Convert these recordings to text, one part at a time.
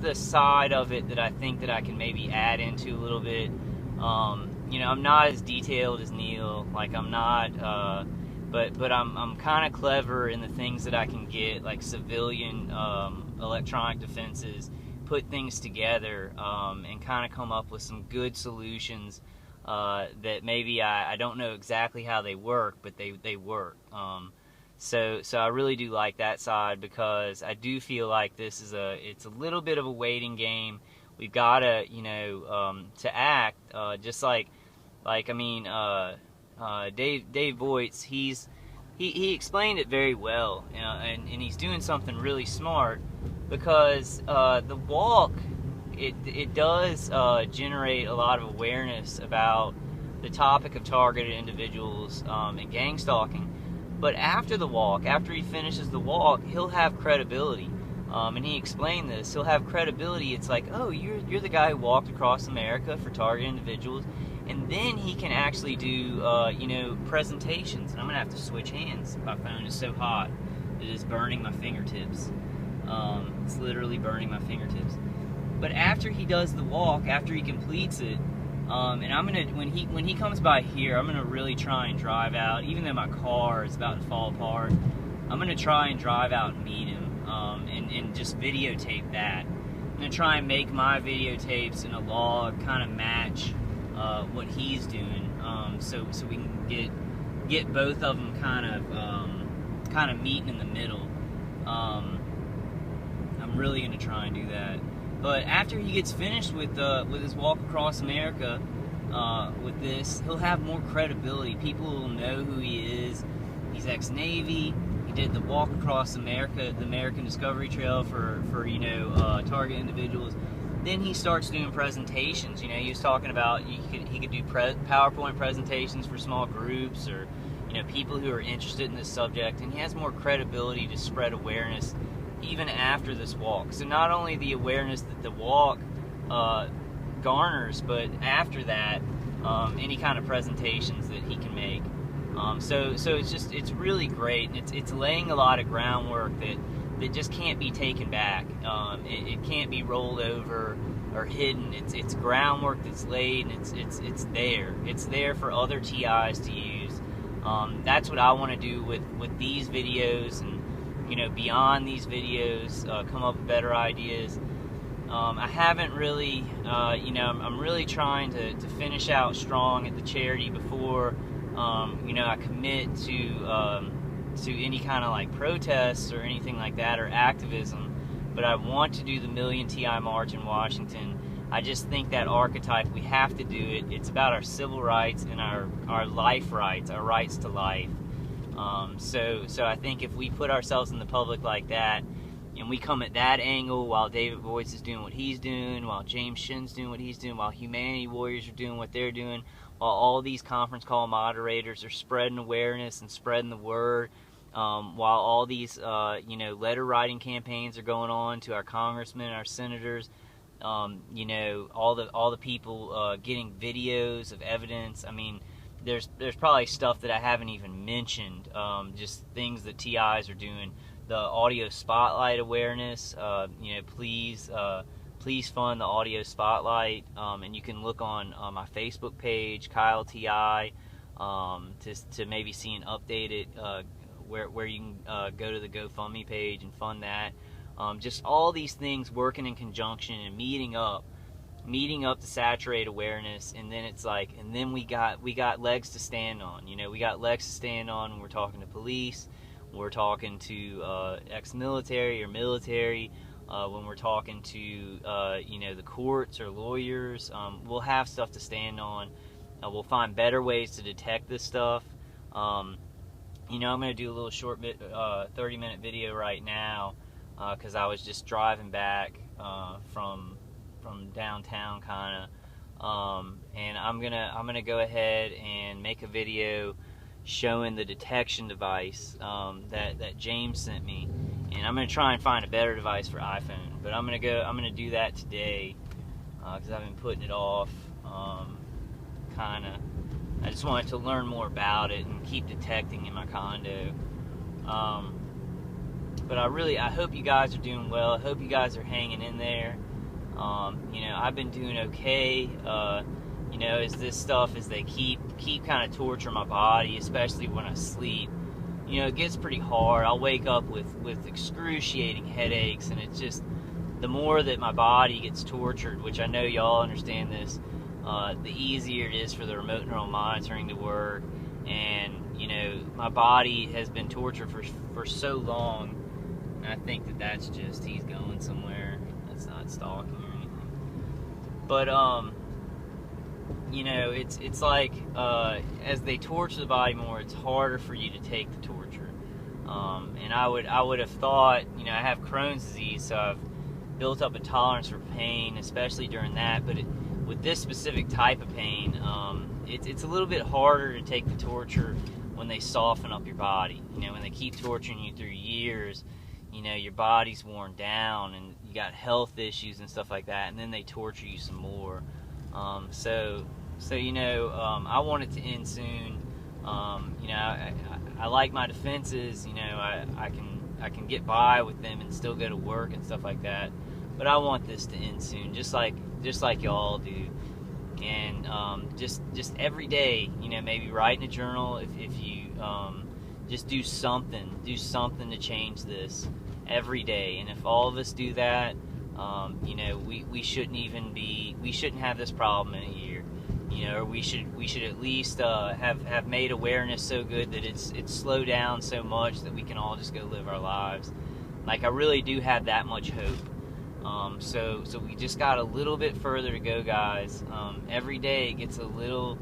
the side of it that I think that I can maybe add into a little bit. You know, I'm not as detailed as Neil. Like, I'm not, but I'm kind of clever in the things that I can get, like civilian electronic defenses, put things together, and kind of come up with some good solutions that maybe I don't know exactly how they work, but they work. So I really do like that side, because I do feel like this is it's a little bit of a waiting game. We've got to, you know, to act, just like I mean, Dave Voits, he explained it very well, you know, and he's doing something really smart, because the walk, it does generate a lot of awareness about the topic of targeted individuals and gang stalking. But after the walk, after he finishes the walk, he'll have credibility. And he explained this. He'll have credibility. It's like, oh, you're the guy who walked across America for targeted individuals. And then he can actually do, you know, presentations. And I'm going to have to switch hands. My phone is so hot. It is burning my fingertips. It's literally burning my fingertips. But after he does the walk, after he completes it, and I'm gonna, when he comes by here, I'm gonna really try and drive out, even though my car is about to fall apart. I'm gonna try and drive out and meet him, and just videotape that. I'm gonna try and make my videotapes in a log kind of match what he's doing, so we can get both of them kind of meeting in the middle. I'm really gonna try and do that. But after he gets finished with his walk across America, with this, he'll have more credibility. People will know who he is. He's ex-Navy. He did the walk across America, the American Discovery Trail for you know, target individuals. Then he starts doing presentations. You know, he was talking about he could do PowerPoint presentations for small groups, or, you know, people who are interested in this subject. And he has more credibility to spread awareness even after this walk. So not only the awareness that the walk garners, but after that, any kind of presentations that he can make. So it's really great, and it's laying a lot of groundwork that just can't be taken back. It can't be rolled over or hidden. It's groundwork that's laid, and it's there. It's there for other TIs to use. That's what I want to do with these videos, and, you know, beyond these videos, come up with better ideas. I haven't really, you know, I'm really trying to finish out strong at the charity before, you know, I commit to any kind of like protests or anything like that, or activism. But I want to do the Million TI March in Washington. I just think that archetype, we have to do it. It's about our civil rights and our life rights, our rights to life. So I think if we put ourselves in the public like that, and we come at that angle while David Voits is doing what he's doing, while James Shin's doing what he's doing, while Humanity Warriors are doing what they're doing, while all these conference call moderators are spreading awareness and spreading the word, while all these, you know, letter writing campaigns are going on to our congressmen, our senators, you know, all the people getting videos of evidence. I mean, there's probably stuff that I haven't even mentioned, just things that TIs are doing. The audio spotlight awareness, you know, please fund the audio spotlight, and you can look on my Facebook page, Kyle TI, to maybe see an updated where you can go to the GoFundMe page and fund that. Just all these things working in conjunction and meeting up to saturate awareness. And then it's like, and then we got legs to stand on. You know, we got legs to stand on when we're talking to police, when we're talking to ex-military or military, when we're talking to you know, the courts or lawyers. We'll have stuff to stand on. We'll find better ways to detect this stuff. You know, I'm going to do a little short 30-minute video right now, because I was just driving back from downtown, kind of, and I'm gonna go ahead and make a video showing the detection device that James sent me, and I'm gonna try and find a better device for iPhone. But I'm gonna do that today, because I've been putting it off, kind of. I just wanted to learn more about it and keep detecting in my condo. But I hope you guys are doing well. I hope you guys are hanging in there. You know, I've been doing okay. You know, as this stuff, as they keep kind of torturing my body, especially when I sleep, you know, it gets pretty hard. I'll wake up with excruciating headaches, and it's just, the more that my body gets tortured, which I know y'all understand this, the easier it is for the remote neural monitoring to work. And, you know, my body has been tortured for so long, and I think that that's just, he's going somewhere. That's not stalking or anything. But, you know, it's like, as they torture the body more, it's harder for you to take the torture. And I would have thought, you know, I have Crohn's disease, so I've built up a tolerance for pain, especially during that. But with this specific type of pain, it's a little bit harder to take the torture when they soften up your body. You know, when they keep torturing you through years, you know, your body's worn down and you got health issues and stuff like that, and then they torture you some more. So you know, I want it to end soon. You know, I like my defenses. You know, I can get by with them and still go to work and stuff like that. But I want this to end soon, just like y'all do. And just every day, you know, maybe write in a journal if you just do something to change this every day. And if all of us do that, you know, we shouldn't have this problem in a year. You know, or we should at least have made awareness so good that it's slowed down so much that we can all just go live our lives. Like, I really do have that much hope. So we just got a little bit further to go, guys. Every day it gets a little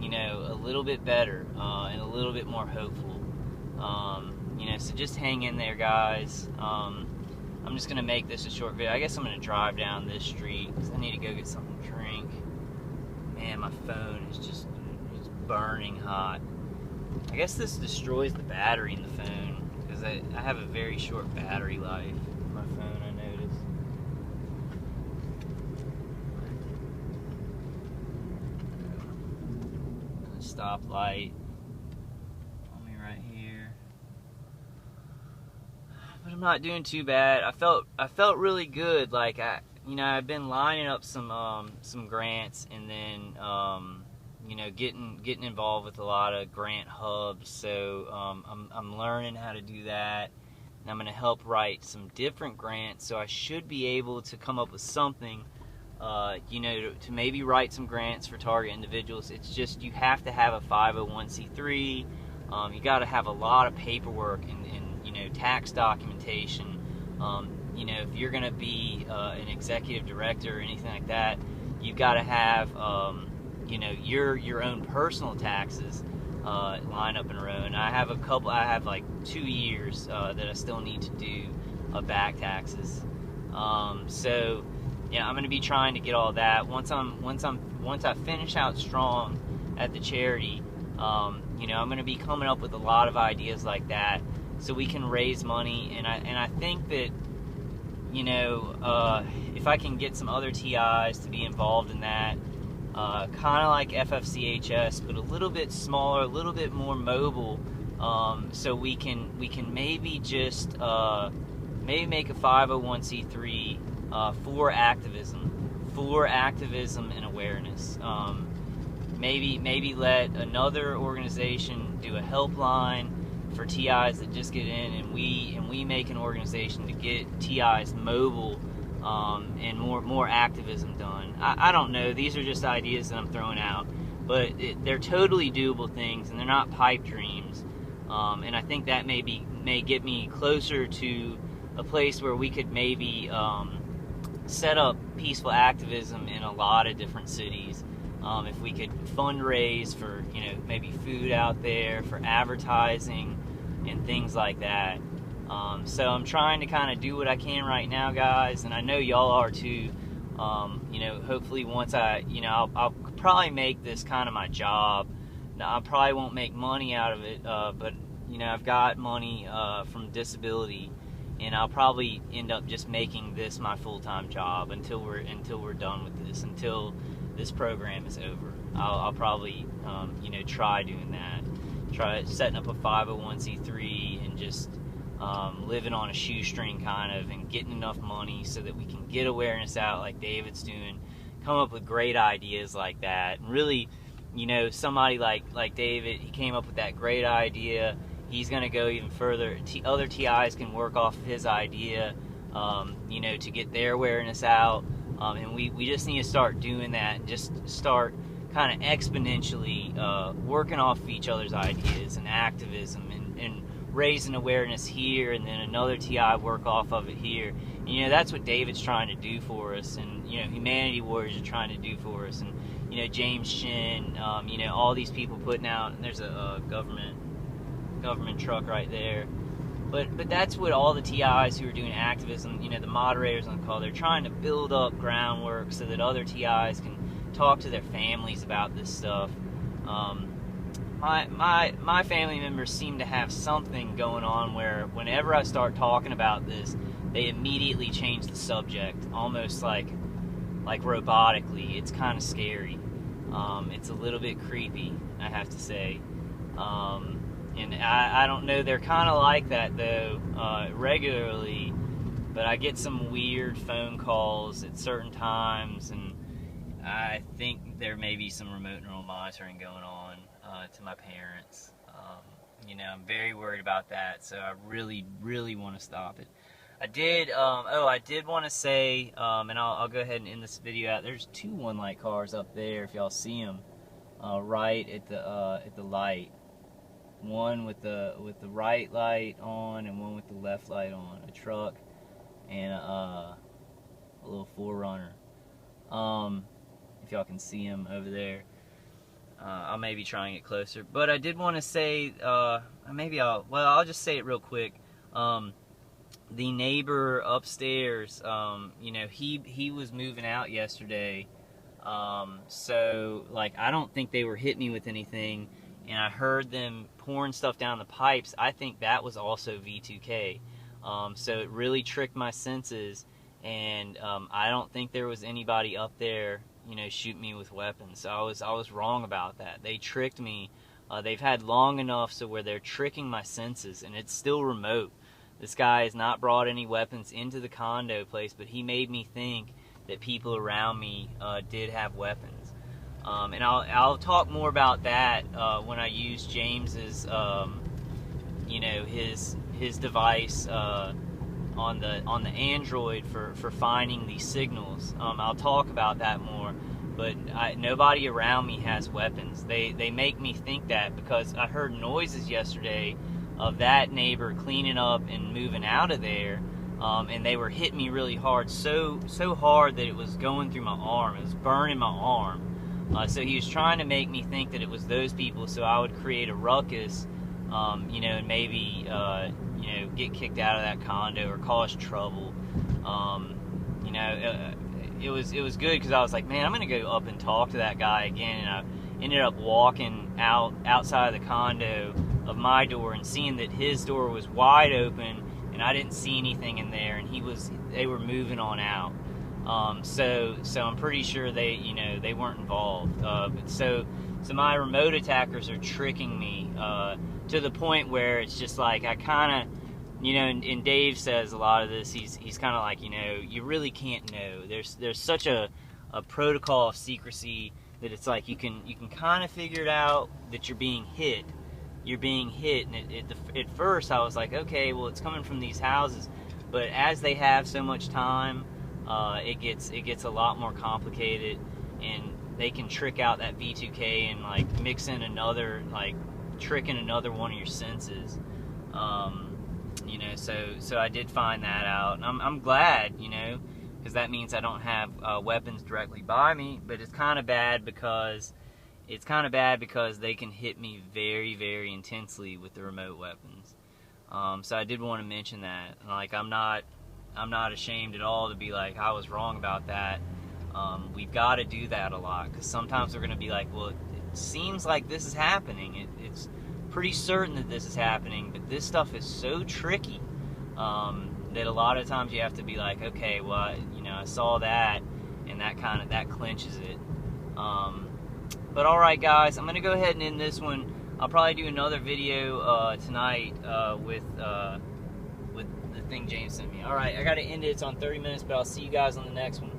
bit better, and a little bit more hopeful. You know, so just hang in there, guys. I'm just gonna make this a short video. I guess I'm gonna drive down this street because I need to go get something to drink. Man, my phone is just burning hot. I guess this destroys the battery in the phone because I have a very short battery life. My phone, I noticed. Stoplight. On me right here. But I'm not doing too bad. I felt really good. Like, I've been lining up some grants, and then you know, getting involved with a lot of grant hubs. So I'm learning how to do that, and I'm going to help write some different grants. So I should be able to come up with something, you know, to maybe write some grants for target individuals. It's just, you have to have a 501c3. You got to have a lot of paperwork and you know, tax documentation. You know, if you're going to be an executive director or anything like that, you've got to have, you know, your own personal taxes line up in a row. And I have like 2 years that I still need to do back taxes. So yeah, I'm going to be trying to get all that. Once I finish out strong at the charity, you know, I'm going to be coming up with a lot of ideas like that, so we can raise money. And I think that, you know, if I can get some other TIs to be involved in that, kind of like FFCHS, but a little bit smaller, a little bit more mobile, so we can maybe just maybe make a 501c3 for activism and awareness. Maybe let another organization do a helpline for TIs that just get in, and we make an organization to get TIs mobile, and more activism done. I don't know. These are just ideas that I'm throwing out, but they're totally doable things, and they're not pipe dreams. And I think that may get me closer to a place where we could maybe set up peaceful activism in a lot of different cities. If we could fundraise for, you know, maybe food out there, for advertising and things like that. So I'm trying to kind of do what I can right now, guys, and I know y'all are too. You know, hopefully once I'll probably make this kind of my job. Now, I probably won't make money out of it, but, you know, I've got money from disability, and I'll probably end up just making this my full-time job until we're done with this, until this program is over. I'll probably, you know, try doing that. Try setting up a 501c3 and just, living on a shoestring kind of, and getting enough money so that we can get awareness out like David's doing, come up with great ideas like that. And really, you know, somebody like David, he came up with that great idea. He's going to go even further. Other TIs can work off of his idea, you know, to get their awareness out. And we just need to start doing that, and just start kind of exponentially working off of each other's ideas and activism, and raising awareness here, and then another TI work off of it here. And, you know, that's what David's trying to do for us, and, you know, Humanity Warriors are trying to do for us, and, you know, James Shin, you know, all these people putting out, and there's a government truck right there. But that's what all the TIs who are doing activism, you know, the moderators on the call, they're trying to build up groundwork so that other TIs can talk to their families about this stuff. My family members seem to have something going on where whenever I start talking about this, they immediately change the subject, almost like robotically. It's kind of scary. It's a little bit creepy, I have to say. And I don't know, they're kind of like that though, regularly, but I get some weird phone calls at certain times, and I think there may be some remote neural monitoring going on to my parents. You know, I'm very worried about that, so I really, really want to stop it. I did want to say, and I'll go ahead and end this video out. There's 2 one-light cars up there, if y'all see them, right at the light. One with the right light on, and one with the left light on. A truck and a little 4Runner. If y'all can see him over there. I'll maybe try and get closer. But I did want to say, I'll just say it real quick. The neighbor upstairs, you know, he was moving out yesterday. So, like, I don't think they were hitting me with anything, and I heard them pouring stuff down the pipes. I think that was also V2K. So it really tricked my senses, and I don't think there was anybody up there, you know, shooting me with weapons. So I was wrong about that. They tricked me. They've had long enough so where they're tricking my senses, and it's still remote. This guy has not brought any weapons into the condo place, but he made me think that people around me did have weapons. And I'll talk more about that when I use James's, you know, his device on the Android for finding these signals. I'll talk about that more. But nobody around me has weapons. They make me think that because I heard noises yesterday of that neighbor cleaning up and moving out of there, and they were hitting me really hard, so hard that it was going through my arm. It was burning my arm. So he was trying to make me think that it was those people, so I would create a ruckus, you know, and maybe you know, get kicked out of that condo or cause trouble. You know, it was good because I was like, man, I'm gonna go up and talk to that guy again, and I ended up walking outside of the condo of my door and seeing that his door was wide open, and I didn't see anything in there, and they were moving on out. So I'm pretty sure they weren't involved. So my remote attackers are tricking me to the point where it's just like I kind of, you know, and Dave says a lot of this. He's kind of like, you know, you really can't know. There's such a protocol of secrecy that it's like you can kind of figure it out that you're being hit. You're being hit, and at first I was like, okay, well, it's coming from these houses, but as they have so much time, it gets a lot more complicated, and they can trick out that V2K and like mix in another, like tricking another one of your senses. You know, so I did find that out, and I'm glad, you know, because that means I don't have weapons directly by me. But it's kind of bad because they can hit me very, very intensely with the remote weapons. So I did want to mention that. Like, I'm not ashamed at all to be like, I was wrong about that. We've got to do that a lot, because sometimes they're going to be like, well, it seems like this is happening. It's pretty certain that this is happening, but this stuff is so tricky that a lot of times you have to be like, okay, well, you know, I saw that, and that clinches it. But alright guys, I'm going to go ahead and end this one. I'll probably do another video tonight with the thing James sent me. All right, I got to end it. It's on 30 minutes, but I'll see you guys on the next one.